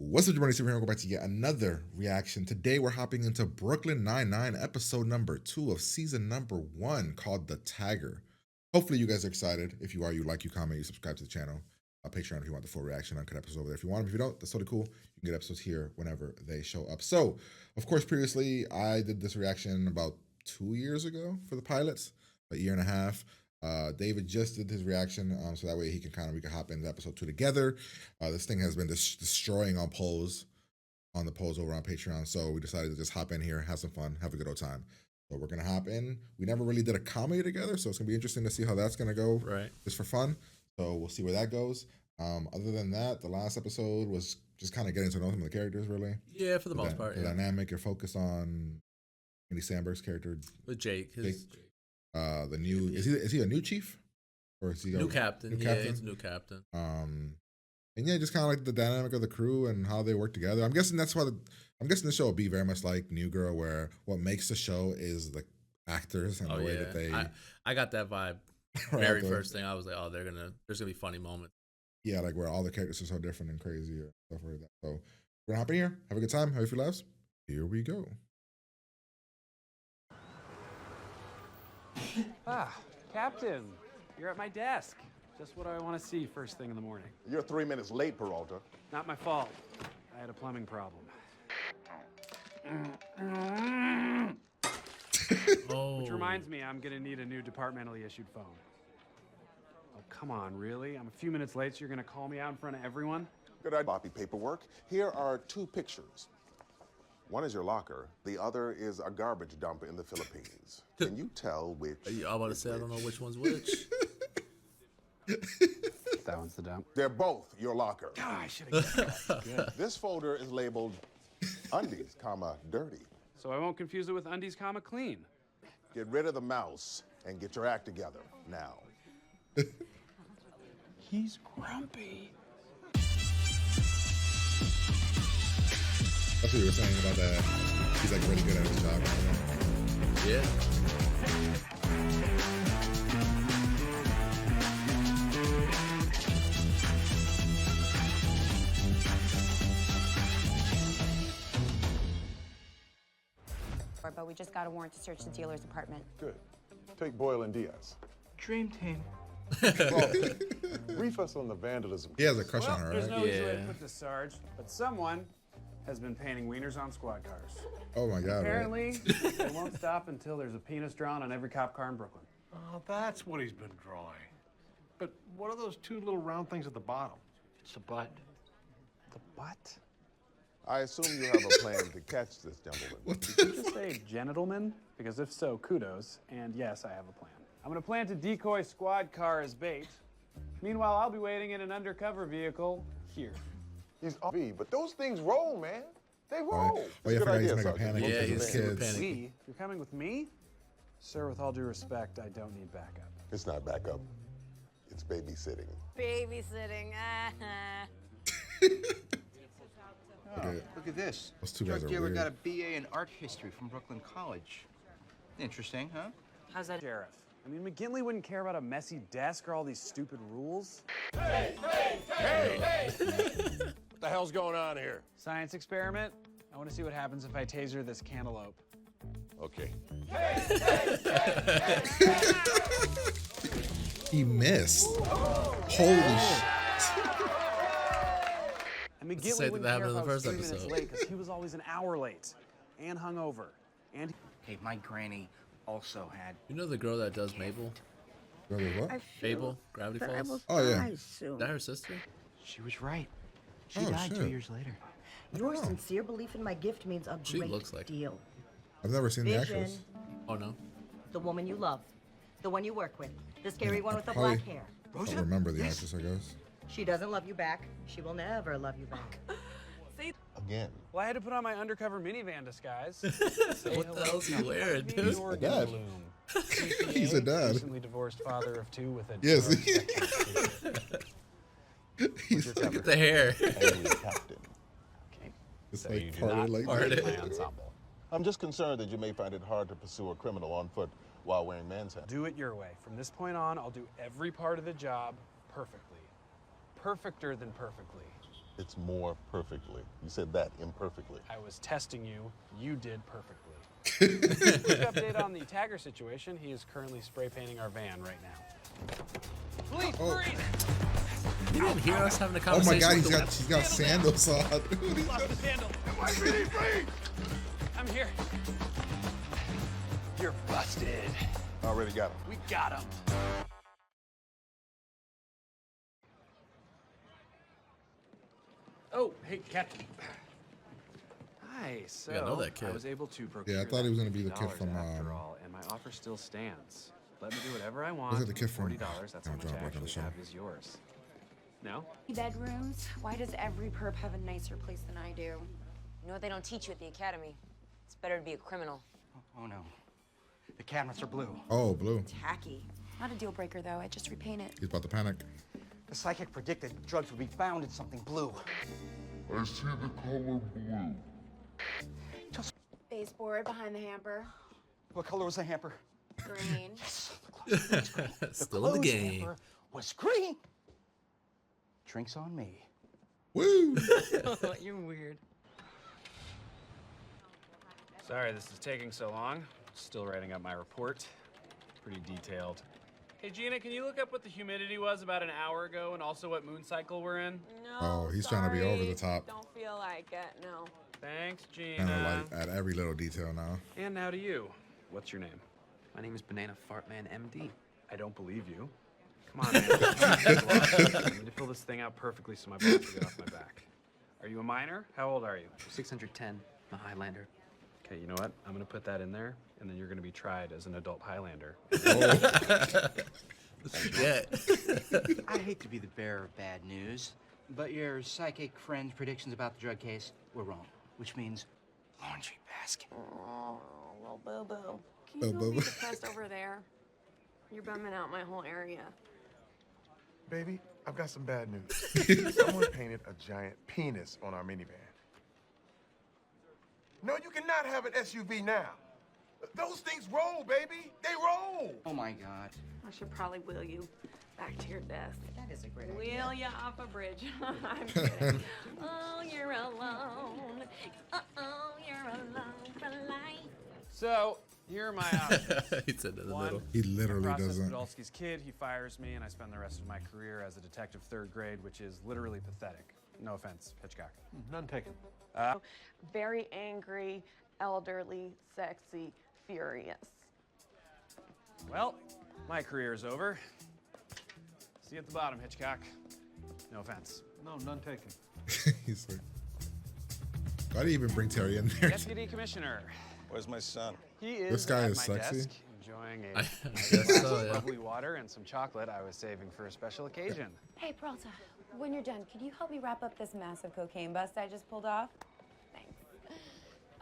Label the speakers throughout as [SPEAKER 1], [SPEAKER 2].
[SPEAKER 1] What's up, everybody? Superhero, go back to yet another reaction. Today, we're hopping into Brooklyn Nine-Nine, episode number 2 of season number 1, called The Tagger. Hopefully, you guys are excited. If you are, you like, you comment, you subscribe to the channel. Patreon if you want the full reaction, uncut episodes over there. If you want them, if you don't, that's totally cool. You can get episodes here whenever they show up. So, of course, previously, I did this reaction about 2 years ago for the pilots, a year and a half. David just did his reaction, so that way we can hop into episode 2 together. This thing has been destroying on the polls over on Patreon, so we decided to just hop in here, have some fun, have a good old time. So we're gonna hop in. We never really did a comedy together, so it's gonna be interesting to see how that's gonna go.
[SPEAKER 2] Right.
[SPEAKER 1] Just for fun. So we'll see where that goes. Other than that, the last episode was just kind of getting to know some of the characters, really.
[SPEAKER 2] Yeah, for the most part.
[SPEAKER 1] The dynamic, you're focused on Andy Samberg's character
[SPEAKER 2] With Jake.
[SPEAKER 1] The new is he a new chief or is he
[SPEAKER 2] New captain.
[SPEAKER 1] New
[SPEAKER 2] Yeah,
[SPEAKER 1] captain?
[SPEAKER 2] he's a new captain.
[SPEAKER 1] And yeah, just kind of like the dynamic of the crew and how they work together. I'm guessing the show will be very much like New Girl, where what makes the show is the actors and the way that they.
[SPEAKER 2] I got that vibe. Very first thing I was like, oh, there's gonna be funny moments.
[SPEAKER 1] Yeah, like where all the characters are so different and crazy or stuff like that. So we're gonna hop in here, have a good time, have a few laughs. Here we go.
[SPEAKER 3] Ah, Captain, you're at my desk. Just what I want to see first thing in the morning.
[SPEAKER 4] You're 3 minutes late, Peralta.
[SPEAKER 3] Not my fault. I had a plumbing problem.
[SPEAKER 2] Oh.
[SPEAKER 3] Which reminds me, I'm gonna need a new departmentally issued phone. Oh, come on, really? I'm a few minutes late, so you're gonna call me out in front of everyone?
[SPEAKER 4] Good idea. Copy paperwork. Here are 2 pictures. One is your locker. The other is a garbage dump in the Philippines. Can you tell which?
[SPEAKER 2] I'm about to say, I don't know which one's which.
[SPEAKER 3] That one's the dump.
[SPEAKER 4] They're both your locker.
[SPEAKER 3] Ah, I should have guessed that. Good.
[SPEAKER 4] This folder is labeled undies, comma, dirty.
[SPEAKER 3] So I won't confuse it with undies, comma, clean.
[SPEAKER 4] Get rid of the mouse and get your act together now.
[SPEAKER 3] He's grumpy.
[SPEAKER 1] That's what you were saying about that. He's like really good at his job.
[SPEAKER 2] Yeah.
[SPEAKER 5] But we just got a warrant to search the dealer's apartment.
[SPEAKER 6] Good. Take Boyle and Diaz.
[SPEAKER 7] Dream team.
[SPEAKER 6] Brief us on the vandalism.
[SPEAKER 1] He has a crush
[SPEAKER 3] Well,
[SPEAKER 1] on her,
[SPEAKER 3] there's
[SPEAKER 1] right?
[SPEAKER 3] no easy way to
[SPEAKER 2] Yeah.
[SPEAKER 3] put this, Sarge, but someone has been painting wieners on squad cars.
[SPEAKER 1] Oh my god. Right?
[SPEAKER 3] Apparently, they won't stop until there's a penis drawn on every cop car in Brooklyn.
[SPEAKER 7] Oh, that's what he's been drawing. But what are those 2 little round things at the bottom? It's a butt.
[SPEAKER 3] The butt?
[SPEAKER 4] I assume you have a plan to catch this gentleman.
[SPEAKER 3] Did you just say gentleman? Because if so, kudos. And yes, I have a plan. I'm gonna plan to decoy squad car as bait. Meanwhile, I'll be waiting in an undercover vehicle here.
[SPEAKER 6] He's RV, but those things roll, man. They roll.
[SPEAKER 1] Oh yeah, I
[SPEAKER 4] Good
[SPEAKER 1] forgot he's
[SPEAKER 4] idea,
[SPEAKER 1] making a
[SPEAKER 4] Sergeant.
[SPEAKER 1] panic
[SPEAKER 2] Yeah,
[SPEAKER 1] with
[SPEAKER 2] he's
[SPEAKER 1] his
[SPEAKER 2] super
[SPEAKER 1] kids.
[SPEAKER 2] panicky.
[SPEAKER 3] We? If you're coming with me? Sir, with all due respect, I don't need backup.
[SPEAKER 4] It's not backup. It's babysitting.
[SPEAKER 5] Babysitting.
[SPEAKER 7] Look at this.
[SPEAKER 1] Those 2 guys
[SPEAKER 7] Drug
[SPEAKER 1] are
[SPEAKER 7] dealer
[SPEAKER 1] weird.
[SPEAKER 7] got a BA in art history from Brooklyn College. Interesting, huh?
[SPEAKER 5] How's that?
[SPEAKER 3] Sheriff. I mean, McGinley wouldn't care about a messy desk or all these stupid rules.
[SPEAKER 8] What the hell's going on here?
[SPEAKER 3] Science experiment? I want to see what happens if I taser this cantaloupe.
[SPEAKER 8] Okay.
[SPEAKER 1] He missed. Holy shit.
[SPEAKER 3] And
[SPEAKER 2] the
[SPEAKER 3] McGinley
[SPEAKER 2] same thing
[SPEAKER 3] wouldn't
[SPEAKER 2] that
[SPEAKER 3] care
[SPEAKER 2] happened in
[SPEAKER 3] if I
[SPEAKER 2] the
[SPEAKER 3] was
[SPEAKER 2] first
[SPEAKER 3] 3 minutes
[SPEAKER 2] episode.
[SPEAKER 3] late because he was always an hour late and hungover. And
[SPEAKER 7] Hey, my granny also had.
[SPEAKER 2] You know the girl that does Mabel?
[SPEAKER 1] Brother, what?
[SPEAKER 2] Fable? Gravity Falls?
[SPEAKER 1] Oh yeah.
[SPEAKER 2] Is that her sister?
[SPEAKER 7] She was right. She
[SPEAKER 1] Oh,
[SPEAKER 7] died 2
[SPEAKER 1] shit.
[SPEAKER 7] years later.
[SPEAKER 9] Your sincere belief in my gift means a
[SPEAKER 2] She
[SPEAKER 9] great
[SPEAKER 2] looks like her.
[SPEAKER 9] deal.
[SPEAKER 1] I've never seen the
[SPEAKER 9] Vision,
[SPEAKER 1] actress.
[SPEAKER 2] Oh no.
[SPEAKER 9] the woman you love, the one you work with, the scary
[SPEAKER 1] Yeah,
[SPEAKER 9] one
[SPEAKER 1] I
[SPEAKER 9] with the
[SPEAKER 1] probably-
[SPEAKER 9] black hair.
[SPEAKER 1] I don't remember the actress, I guess.
[SPEAKER 9] She doesn't love you back. She will never love you back.
[SPEAKER 4] Again.
[SPEAKER 3] well, I had to put on my undercover minivan disguise.
[SPEAKER 2] What the hell's he wearing, dude?
[SPEAKER 3] Organ
[SPEAKER 1] dad.
[SPEAKER 3] Bloom.
[SPEAKER 1] He's a dad.
[SPEAKER 3] Recently divorced father of 2 with a
[SPEAKER 1] Yes.
[SPEAKER 3] What's your
[SPEAKER 2] Look
[SPEAKER 3] cover?
[SPEAKER 2] at the hair.
[SPEAKER 6] Angry captain.
[SPEAKER 3] Okay.
[SPEAKER 1] It's
[SPEAKER 3] So
[SPEAKER 1] like
[SPEAKER 3] you do
[SPEAKER 1] parted
[SPEAKER 3] not
[SPEAKER 1] like
[SPEAKER 3] part
[SPEAKER 1] that.
[SPEAKER 3] of my ensemble.
[SPEAKER 6] I'm just concerned that you may find it hard to pursue a criminal on foot while wearing man's hat.
[SPEAKER 3] Do it your way. From this point on, I'll do every part of the job perfectly. Perfecter than perfectly.
[SPEAKER 6] It's more perfectly. You said that imperfectly.
[SPEAKER 3] I was testing you. You did perfectly. Quick update on the tagger situation. He is currently spray painting our van right now. Police, freeze!
[SPEAKER 2] You didn't hear us having a
[SPEAKER 1] Oh my
[SPEAKER 2] conversation.
[SPEAKER 1] God,
[SPEAKER 2] with
[SPEAKER 1] he's got sandals on.
[SPEAKER 3] Lost the handle.
[SPEAKER 4] NYPD, freeze!
[SPEAKER 3] I'm here. You're busted.
[SPEAKER 6] Already got him.
[SPEAKER 3] We got him. Oh, hey, Captain. Hi. So
[SPEAKER 2] I know that kid.
[SPEAKER 3] I was able to procure
[SPEAKER 1] Yeah, I thought he was gonna be the
[SPEAKER 3] $50
[SPEAKER 1] kid from,
[SPEAKER 3] after all, and my offer still stands. Let me do whatever I want.
[SPEAKER 1] Look at the kid from
[SPEAKER 3] $40. That's how
[SPEAKER 1] Don't
[SPEAKER 3] much I
[SPEAKER 1] Drop Like on the
[SPEAKER 3] actually
[SPEAKER 1] Show.
[SPEAKER 3] have is yours. No?
[SPEAKER 5] Bedrooms? Why does every perp have a nicer place than I do?
[SPEAKER 10] You know what they don't teach you at the academy? It's better to be a criminal.
[SPEAKER 11] Oh no. The cabinets are blue.
[SPEAKER 1] Oh, blue.
[SPEAKER 5] Tacky. Not a deal breaker, though. I just repaint it.
[SPEAKER 1] He's about to panic.
[SPEAKER 11] The psychic predicted drugs would be found in something blue.
[SPEAKER 6] I see the color blue.
[SPEAKER 5] Baseboard behind the hamper.
[SPEAKER 11] What color was the hamper?
[SPEAKER 5] Green.
[SPEAKER 2] Still in the
[SPEAKER 11] clothes
[SPEAKER 2] game.
[SPEAKER 11] hamper was green. Drinks on me.
[SPEAKER 1] Woo!
[SPEAKER 10] You're weird.
[SPEAKER 3] Sorry this is taking so long. Still writing up my report. Pretty detailed. Hey, Gina, can you look up what the humidity was about an hour ago and also what moon cycle we're in?
[SPEAKER 10] No.
[SPEAKER 1] Oh, he's trying to be over the top.
[SPEAKER 10] Don't feel like it, no.
[SPEAKER 3] Thanks,
[SPEAKER 1] Kind
[SPEAKER 3] Gina.
[SPEAKER 1] of like at every little detail now.
[SPEAKER 3] And now to you. What's your name?
[SPEAKER 12] My name is Banana Fartman, MD.
[SPEAKER 3] I don't believe you. Come on, man. I need to fill this thing out perfectly so my boss will get off my back. Are you a minor? How old are you?
[SPEAKER 12] 610, I'm a Highlander.
[SPEAKER 3] Okay, you know what? I'm gonna put that in there, and then you're gonna be tried as an adult Highlander.
[SPEAKER 2] Yeah.
[SPEAKER 11] I hate to be the bearer of bad news, but your psychic friend's predictions about the drug case were wrong, which means laundry basket.
[SPEAKER 10] Oh, little boo-boo.
[SPEAKER 5] Can you go
[SPEAKER 1] Boo-boo.
[SPEAKER 5] be the press over there? You're bumming out my whole area.
[SPEAKER 4] Baby, I've got some bad news. Someone painted a giant penis on our minivan. No, you cannot have an SUV now. Those things roll, baby. They roll.
[SPEAKER 11] Oh my God.
[SPEAKER 5] I should probably wheel you back to your desk.
[SPEAKER 9] That is a great idea.
[SPEAKER 5] Wheel you off a bridge. I'm kidding. Oh, you're alone. Uh-oh, you're alone for life.
[SPEAKER 3] So, here are my options.
[SPEAKER 2] He said in the
[SPEAKER 3] One,
[SPEAKER 2] middle.
[SPEAKER 1] He literally
[SPEAKER 3] process
[SPEAKER 1] doesn't.
[SPEAKER 3] Podolsky's kid, he fires me, and I spend the rest of my career as a detective third grade, which is literally pathetic. No offense, Hitchcock.
[SPEAKER 7] None taken.
[SPEAKER 5] Very angry, elderly, sexy, furious.
[SPEAKER 3] Well, my career is over. See you at the bottom, Hitchcock. No offense.
[SPEAKER 7] No, none taken.
[SPEAKER 1] He's like, why do you even bring Terry in there?
[SPEAKER 3] Deputy Commissioner.
[SPEAKER 8] Where's my son?
[SPEAKER 3] He is
[SPEAKER 1] This guy
[SPEAKER 3] at
[SPEAKER 1] is
[SPEAKER 3] my
[SPEAKER 1] sexy.
[SPEAKER 3] desk enjoying a
[SPEAKER 2] I
[SPEAKER 3] nice
[SPEAKER 2] guess
[SPEAKER 3] glass
[SPEAKER 2] so,
[SPEAKER 3] of
[SPEAKER 2] yeah.
[SPEAKER 3] lovely water and some chocolate I was saving for a special occasion.
[SPEAKER 5] Hey, Peralta, when you're done, could you help me wrap up this massive cocaine bust I just pulled off? Thanks.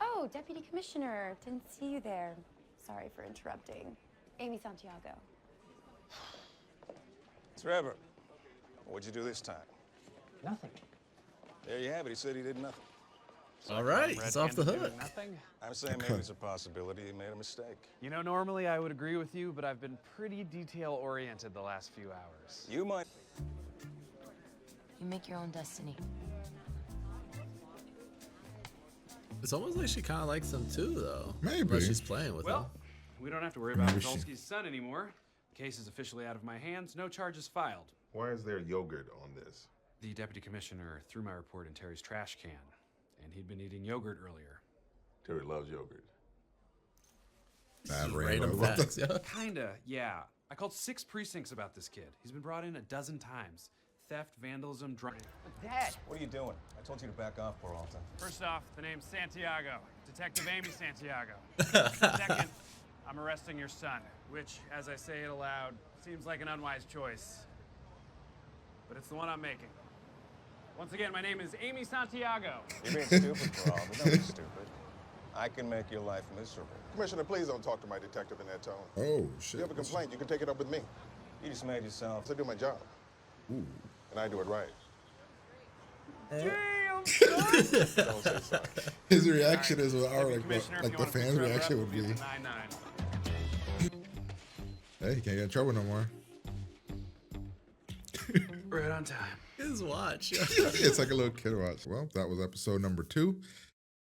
[SPEAKER 5] Oh, Deputy Commissioner, didn't see you there. Sorry for interrupting. Amy Santiago.
[SPEAKER 8] Trevor, what'd you do this time?
[SPEAKER 11] Nothing.
[SPEAKER 8] There you have it. He said he did nothing.
[SPEAKER 2] All right,
[SPEAKER 3] Red
[SPEAKER 2] he's off the
[SPEAKER 3] handed doing
[SPEAKER 2] hook.
[SPEAKER 3] Nothing.
[SPEAKER 8] I'm saying maybe it's a possibility he made a mistake.
[SPEAKER 3] You know, normally I would agree with you, but I've been pretty detail-oriented the last few hours.
[SPEAKER 8] You might.
[SPEAKER 10] You make your own destiny.
[SPEAKER 2] It's almost like she kind of likes him too, though.
[SPEAKER 1] Maybe.
[SPEAKER 2] Unless she's playing with him.
[SPEAKER 3] Well, we don't have to worry about
[SPEAKER 1] Maybe she-
[SPEAKER 3] Podolsky's son anymore. The case is officially out of my hands. No charges filed.
[SPEAKER 4] Why is there yogurt on this?
[SPEAKER 3] The deputy commissioner threw my report in Terry's trash can, and he'd been eating yogurt earlier.
[SPEAKER 6] Terry loves yogurt.
[SPEAKER 1] Bad
[SPEAKER 2] Just
[SPEAKER 1] rainbow.
[SPEAKER 2] random
[SPEAKER 1] What the-
[SPEAKER 2] facts, yeah.
[SPEAKER 3] Kinda, yeah. I called 6 precincts about this kid. He's been brought in a dozen times. Theft, vandalism, drunk.
[SPEAKER 11] Dad.
[SPEAKER 8] What are you doing? I told you to back off, Peralta.
[SPEAKER 3] First off, the name's Santiago. Detective Amy Santiago. Second, I'm arresting your son, which, as I say it aloud, seems like an unwise choice. But it's the one I'm making. Once again, my name is Amy Santiago.
[SPEAKER 8] You're being stupid, Peralta. Don't be stupid. I can make your life miserable.
[SPEAKER 4] Commissioner, please don't talk to my detective in that tone.
[SPEAKER 1] Oh,
[SPEAKER 4] If
[SPEAKER 1] shit.
[SPEAKER 4] you have a complaint, you can take it up with me.
[SPEAKER 8] You just made yourself.
[SPEAKER 4] I do my job.
[SPEAKER 1] Ooh.
[SPEAKER 4] And I do it right.
[SPEAKER 3] Damn,
[SPEAKER 4] Don't say sorry.
[SPEAKER 1] His reaction is what our
[SPEAKER 3] Deputy Commissioner, if
[SPEAKER 1] like
[SPEAKER 3] you
[SPEAKER 1] the
[SPEAKER 3] wanna pick
[SPEAKER 1] fans'
[SPEAKER 3] Trevor
[SPEAKER 1] reaction
[SPEAKER 3] up,
[SPEAKER 1] would
[SPEAKER 3] it'll
[SPEAKER 1] be.
[SPEAKER 3] the 9-9.
[SPEAKER 1] Hey, he can't get in trouble no more.
[SPEAKER 3] Right on time.
[SPEAKER 2] His watch.
[SPEAKER 1] It's like a little kid watch. Well, that was episode number 2.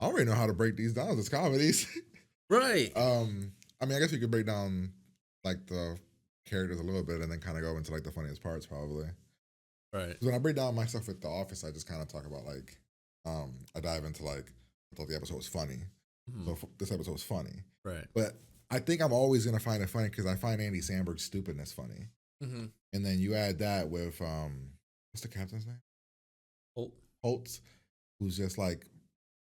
[SPEAKER 1] I already know how to break these down as comedies.
[SPEAKER 2] Right.
[SPEAKER 1] I mean, I guess we could break down like the characters a little bit and then kind of go into like the funniest parts probably.
[SPEAKER 2] Right.
[SPEAKER 1] When I break down my stuff with The Office, I just kind of talk about like, I dive into like, I thought the episode was funny. So this episode was funny.
[SPEAKER 2] Right.
[SPEAKER 1] But I think I'm always going to find it funny because I find Andy Samberg's stupidness funny. And then you add that with, what's the captain's name? Holtz, who's just like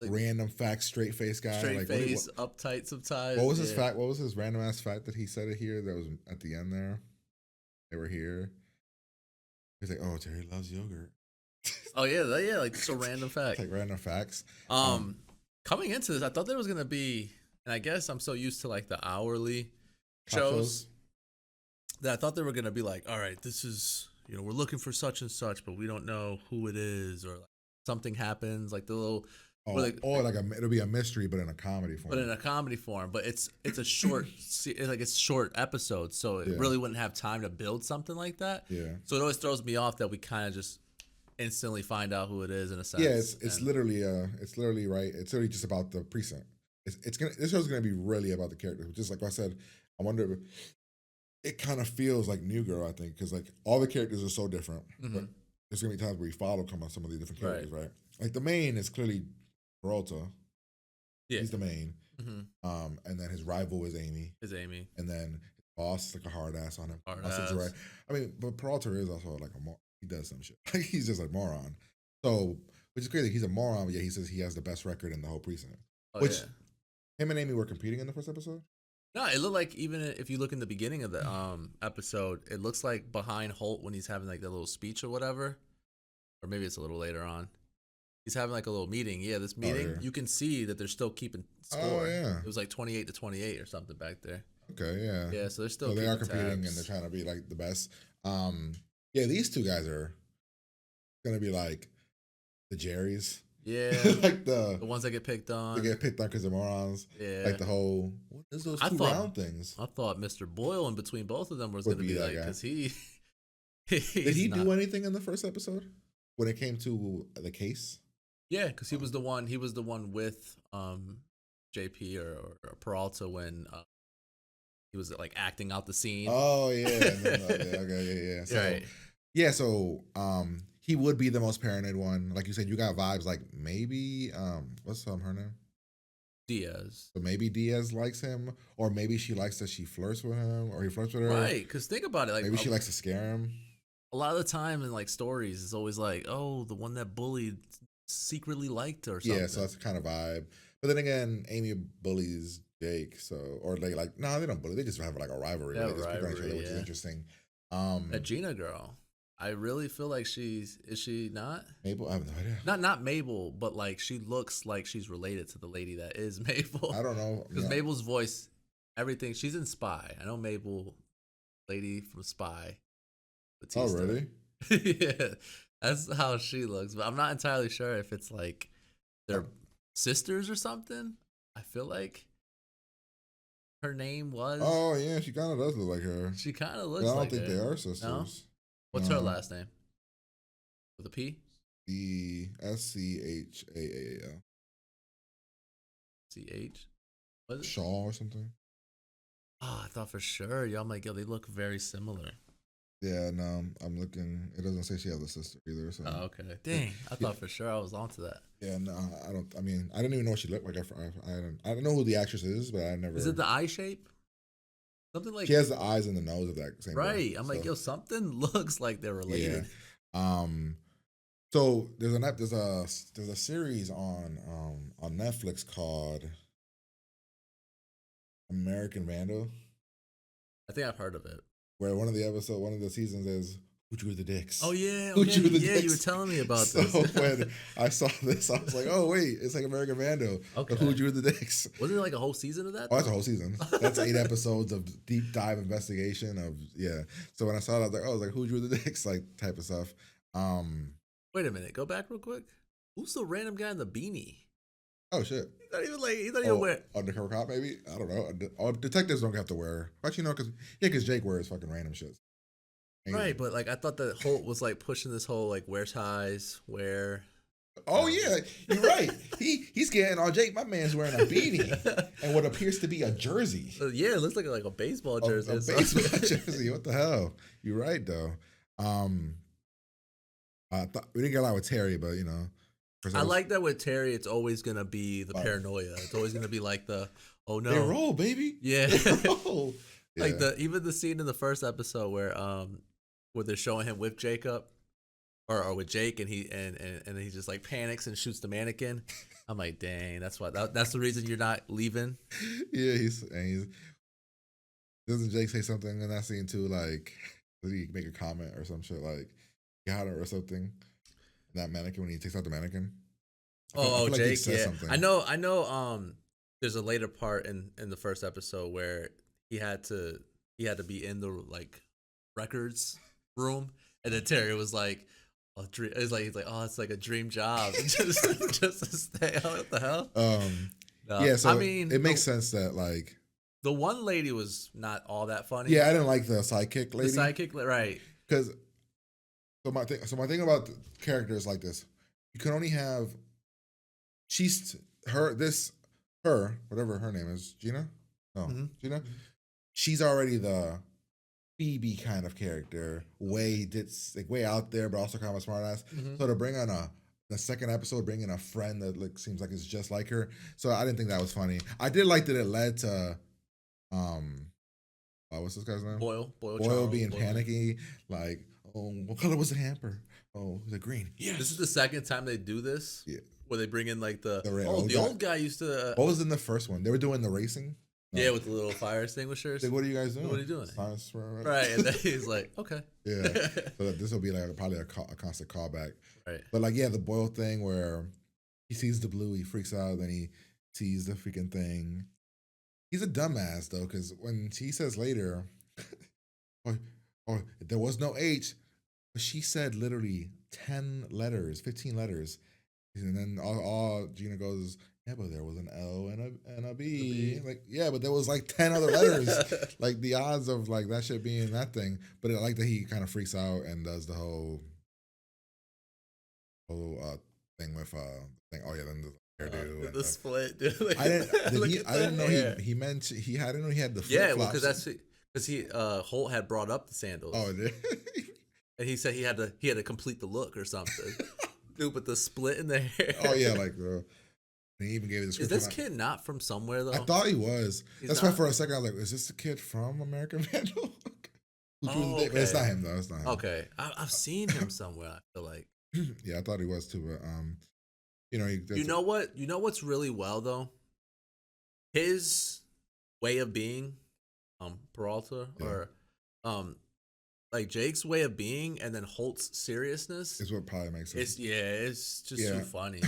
[SPEAKER 1] random fact, straight face guy.
[SPEAKER 2] Straight
[SPEAKER 1] like,
[SPEAKER 2] face, uptight sometimes.
[SPEAKER 1] What was his fact? What was his random ass fact that he said it here that was at the end there? They were here. He's like, oh, Terry loves yogurt.
[SPEAKER 2] Oh yeah, like just a random fact.
[SPEAKER 1] Like random facts.
[SPEAKER 2] Coming into this, I thought there was gonna be, and I guess I'm so used to like the hourly shows that I thought they were gonna be like, all right, this is, we're looking for such and such, but we don't know who it is, or like something happens, like the little.
[SPEAKER 1] It'll be a mystery, but in a comedy form.
[SPEAKER 2] But it's a short, it's short episodes, so it really wouldn't have time to build something like that.
[SPEAKER 1] Yeah.
[SPEAKER 2] So it always throws me off that we kind of just instantly find out who it is in a sense.
[SPEAKER 1] Yeah, it's literally right. It's literally just about the precinct. This show's gonna be really about the characters. Just like I said, I wonder if it kind of feels like New Girl, I think, because like all the characters are so different. But there's gonna be times where we follow some of these different characters, right? Like the main is clearly Peralta. Yeah. He's the main. And then his rival is Amy. And then his boss is like a hard ass on him. Right. I mean, but Peralta is also like he does some shit. Like he's just like moron. So, which is crazy. He's a moron, but yeah, he says he has the best record in the whole precinct. Him and Amy were competing in the first episode?
[SPEAKER 2] No, it looked like, even if you look in the beginning of the episode, it looks like behind Holt when he's having like that little speech or whatever, or maybe it's a little later on. He's having like a little meeting. Yeah, this meeting, you can see that they're still keeping score.
[SPEAKER 1] Oh, yeah.
[SPEAKER 2] It was like 28-28 or something back there.
[SPEAKER 1] Okay, yeah.
[SPEAKER 2] Yeah, so they're still
[SPEAKER 1] they are competing
[SPEAKER 2] tabs.
[SPEAKER 1] and they're trying to be like the best. Yeah, these two guys are gonna be like the Jerrys.
[SPEAKER 2] Yeah,
[SPEAKER 1] like the
[SPEAKER 2] ones that get picked on.
[SPEAKER 1] They get picked on because they're morons.
[SPEAKER 2] Yeah,
[SPEAKER 1] like the whole what is those two round things?
[SPEAKER 2] I thought Mr. Boyle in between both of them was gonna be like, because did
[SPEAKER 1] he do anything in the first episode when it came to the case?
[SPEAKER 2] Yeah, because he was the one. He was the one with JP or Peralta when he was like acting out the scene.
[SPEAKER 1] Oh yeah, okay, yeah. So,
[SPEAKER 2] right.
[SPEAKER 1] Yeah, so he would be the most paranoid one. Like you said, you got vibes like maybe what's her name?
[SPEAKER 2] Diaz.
[SPEAKER 1] So maybe Diaz likes him, or maybe she likes that she flirts with him, or he flirts with her.
[SPEAKER 2] Right, because think about it. Like
[SPEAKER 1] maybe she likes to scare him.
[SPEAKER 2] A lot of the time in like stories, it's always like, oh, the one that bullied secretly liked her or something.
[SPEAKER 1] Yeah, so that's the kind of vibe. But then again, Amy bullies Jake, so or they like they don't bully. They just have like a rivalry.
[SPEAKER 2] Yeah,
[SPEAKER 1] they just pick on each other, which is interesting.
[SPEAKER 2] That Gina girl, I really feel like is she not?
[SPEAKER 1] Mabel? I have no idea.
[SPEAKER 2] Not Mabel, but like she looks like she's related to the lady that is Mabel.
[SPEAKER 1] I don't know.
[SPEAKER 2] Because Mabel's voice, everything, she's in Spy. I know Mabel, lady from Spy. Batista.
[SPEAKER 1] Oh, really?
[SPEAKER 2] Yeah, that's how she looks. But I'm not entirely sure if it's like they're sisters or something. I feel like her name was.
[SPEAKER 1] Oh yeah, she kind of does look like her.
[SPEAKER 2] She kind of looks.
[SPEAKER 1] But I don't
[SPEAKER 2] like
[SPEAKER 1] think
[SPEAKER 2] her.
[SPEAKER 1] they are sisters.
[SPEAKER 2] No? What's her last name? With a P?
[SPEAKER 1] SCHAAL.
[SPEAKER 2] CH?
[SPEAKER 1] Shaw or something.
[SPEAKER 2] Oh, I thought for sure. Yo, I'm like, yo, they look very similar.
[SPEAKER 1] Yeah, no, I'm looking. It doesn't say she has a sister either. So.
[SPEAKER 2] Oh, okay. Dang, I thought for sure I was onto that.
[SPEAKER 1] Yeah, no, I don't. I mean, I didn't even know what she looked like. I don't know who the actress is, but I never.
[SPEAKER 2] Is it the eye shape? Something like
[SPEAKER 1] she has the eyes and the nose of that same.
[SPEAKER 2] Right.
[SPEAKER 1] Girl,
[SPEAKER 2] I'm like, yo, something looks like they're related.
[SPEAKER 1] Yeah. So there's a series on Netflix called American Vandal.
[SPEAKER 2] I think I've heard of it.
[SPEAKER 1] Where one of the seasons is who drew the dicks.
[SPEAKER 2] Oh yeah,
[SPEAKER 1] who drew the dicks?
[SPEAKER 2] You were telling me about this.
[SPEAKER 1] So when I saw this, I was like, oh wait, it's like American Vandal.
[SPEAKER 2] Okay.
[SPEAKER 1] Who drew the dicks?
[SPEAKER 2] Wasn't it like a whole season of that?
[SPEAKER 1] Oh, that's a whole season. That's 8 episodes of deep dive investigation of So when I saw it, I was like, who drew the dicks? Like type of stuff.
[SPEAKER 2] Wait a minute, go back real quick. Who's the random guy in the beanie?
[SPEAKER 1] Oh shit!
[SPEAKER 2] He's not even wearing
[SPEAKER 1] undercover cop. Maybe I don't know. Detectives don't have to wear. Actually, no, because Jake wears fucking random shit.
[SPEAKER 2] Right, but like I thought that Holt was like pushing this whole like wear ties, wear.
[SPEAKER 1] Oh yeah, you're right. He's getting all Jake. My man's wearing a beanie and what appears to be a jersey.
[SPEAKER 2] Yeah, it looks like a baseball jersey.
[SPEAKER 1] A baseball jersey. What the hell? You're right though. We didn't get a lot with Terry, but you know.
[SPEAKER 2] I like that with Terry. It's always gonna be the paranoia. It's always gonna be like the oh no,
[SPEAKER 1] they roll, baby.
[SPEAKER 2] Yeah,
[SPEAKER 1] they roll.
[SPEAKER 2] Like even the scene in the first episode where they're showing him with Jacob. Or with Jake and he just like panics and shoots the mannequin. I'm like, dang, that's the reason you're not leaving.
[SPEAKER 1] Yeah, he's doesn't Jake say something in that scene too? Like, did he make a comment or some shit like got her or something? That mannequin when he takes out the mannequin. I feel like
[SPEAKER 2] Jake, yeah. Something. I know. There's a later part in the first episode where he had to be in the like records room, and then Terry was like. He's like, oh, it's like a dream job just to stay. What the hell?
[SPEAKER 1] No. Yeah, so I mean, it makes sense that like
[SPEAKER 2] the one lady was not all that funny.
[SPEAKER 1] Yeah, I didn't like the sidekick lady.
[SPEAKER 2] The sidekick, right?
[SPEAKER 1] Because my thing about the character is like this: you can only have whatever her name is, Gina. Gina. She's already the Phoebe kind of character, way out there, but also kind of a smart ass. So to bring on the second episode, bring in a friend that seems like it's just like her. So I didn't think that was funny. I did like that it led to, what's this guy's name?
[SPEAKER 2] Boyle
[SPEAKER 1] being panicky, like, oh, what color was the hamper? Oh, was it green? Yeah.
[SPEAKER 2] This is the second time they do this.
[SPEAKER 1] Yeah.
[SPEAKER 2] Where they bring in like the old guy used to.
[SPEAKER 1] What was in the first one? They were doing the racing.
[SPEAKER 2] No. Yeah, with the little fire extinguishers.
[SPEAKER 1] Like, what are you guys doing?
[SPEAKER 2] What are you doing?
[SPEAKER 1] Science,
[SPEAKER 2] right, and then he's like, okay.
[SPEAKER 1] Yeah, so this will be like probably a constant callback.
[SPEAKER 2] Right.
[SPEAKER 1] But like, yeah, the Boyle thing where he sees the blue, he freaks out, then he sees the freaking thing. He's a dumbass though, because when he says later, oh, there was no H, but she said literally 10 letters, 15 letters. And then all Gina goes, yeah, but there was an L and a B. Like, yeah, but there was like 10 other letters. Like the odds of like that shit being that thing. But I like that he kind of freaks out and does the whole thing with oh yeah, then the hairdo.
[SPEAKER 2] The split, dude. Like,
[SPEAKER 1] I didn't know he meant I didn't know he had the flip flops.
[SPEAKER 2] Yeah, because Holt had brought up the sandals.
[SPEAKER 1] Oh, did
[SPEAKER 2] and he said he had to complete the look or something. Dude, but the split in the hair.
[SPEAKER 1] Oh yeah, like he even gave it a description.
[SPEAKER 2] Is this kid not from somewhere though?
[SPEAKER 1] I thought he was. That's why for a second I was like, is this the kid from American Vandal?
[SPEAKER 2] Okay.
[SPEAKER 1] But it's not him though. It's not him.
[SPEAKER 2] Okay, I've seen him somewhere. I feel like.
[SPEAKER 1] Yeah, I thought he was too, but
[SPEAKER 2] you know what? You know what's really well though. His way of being, Peralta, or like Jake's way of being, and then Holt's seriousness
[SPEAKER 1] is what probably makes sense.
[SPEAKER 2] It's just too funny.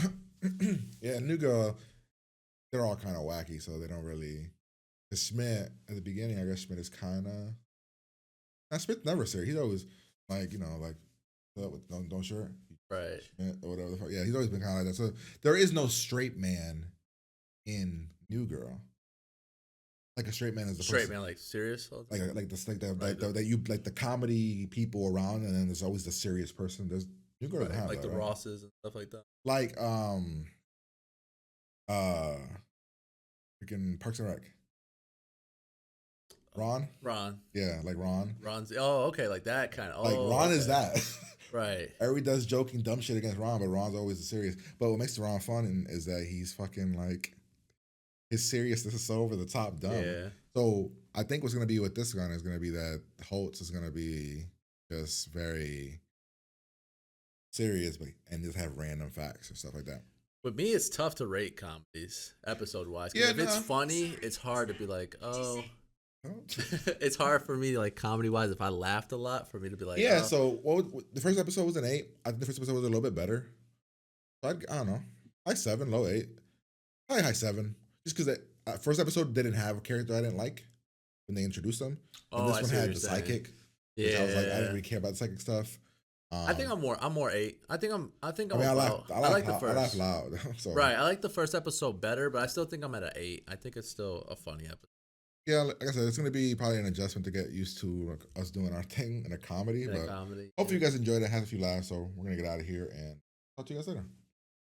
[SPEAKER 1] Yeah, New Girl, they're all kind of wacky, so they don't really. Schmidt at the beginning, I guess Schmidt is kind of. Schmidt never serious. He's always like don't shirt,
[SPEAKER 2] right?
[SPEAKER 1] Schmidt or whatever the fuck. Yeah, he's always been kind of like that. So there is no straight man in New Girl. Like a straight man is the
[SPEAKER 2] straight
[SPEAKER 1] person.
[SPEAKER 2] Man, like serious,
[SPEAKER 1] like the comedy people around, and then there's always the serious person. There's New Girl doesn't have
[SPEAKER 2] like
[SPEAKER 1] that,
[SPEAKER 2] the
[SPEAKER 1] right?
[SPEAKER 2] Rosses and stuff like that.
[SPEAKER 1] Like freaking Parks and Rec. Ron? Yeah, like Ron.
[SPEAKER 2] Ron's okay, like that kind of.
[SPEAKER 1] Like Ron is that.
[SPEAKER 2] Right.
[SPEAKER 1] Everybody does joking dumb shit against Ron, but Ron's always the serious. But what makes Ron fun is that he's fucking like his seriousness is so over the top dumb.
[SPEAKER 2] Yeah.
[SPEAKER 1] So I think what's gonna be with this gun is gonna be that Holtz is gonna be just very serious, and just have random facts and stuff like that.
[SPEAKER 2] With me, it's tough to rate comedies episode wise.
[SPEAKER 1] Yeah,
[SPEAKER 2] if it's funny, it's hard to be like, oh. It's hard for me, like comedy wise, if I laughed a lot, for me to be like,
[SPEAKER 1] yeah. So the first episode was an 8. I think the first episode was a little bit better. So I don't know, high 7, low 8, probably high 7. Just because that first episode didn't have a character I didn't like when they introduced them. And this one had the psychic. Yeah, I was like, I didn't really care about the psychic stuff.
[SPEAKER 2] I think I'm more 8. I
[SPEAKER 1] like the first. I laugh loud.
[SPEAKER 2] Right, I like the first episode better, but I still think I'm at an 8. I think it's still a funny episode.
[SPEAKER 1] Yeah, like I said, it's gonna be probably an adjustment to get used to like, us doing our thing in a comedy.
[SPEAKER 2] In a
[SPEAKER 1] But
[SPEAKER 2] comedy,
[SPEAKER 1] hopefully you guys enjoyed it. Has a few laughs. So we're gonna get out of here and talk to you guys later.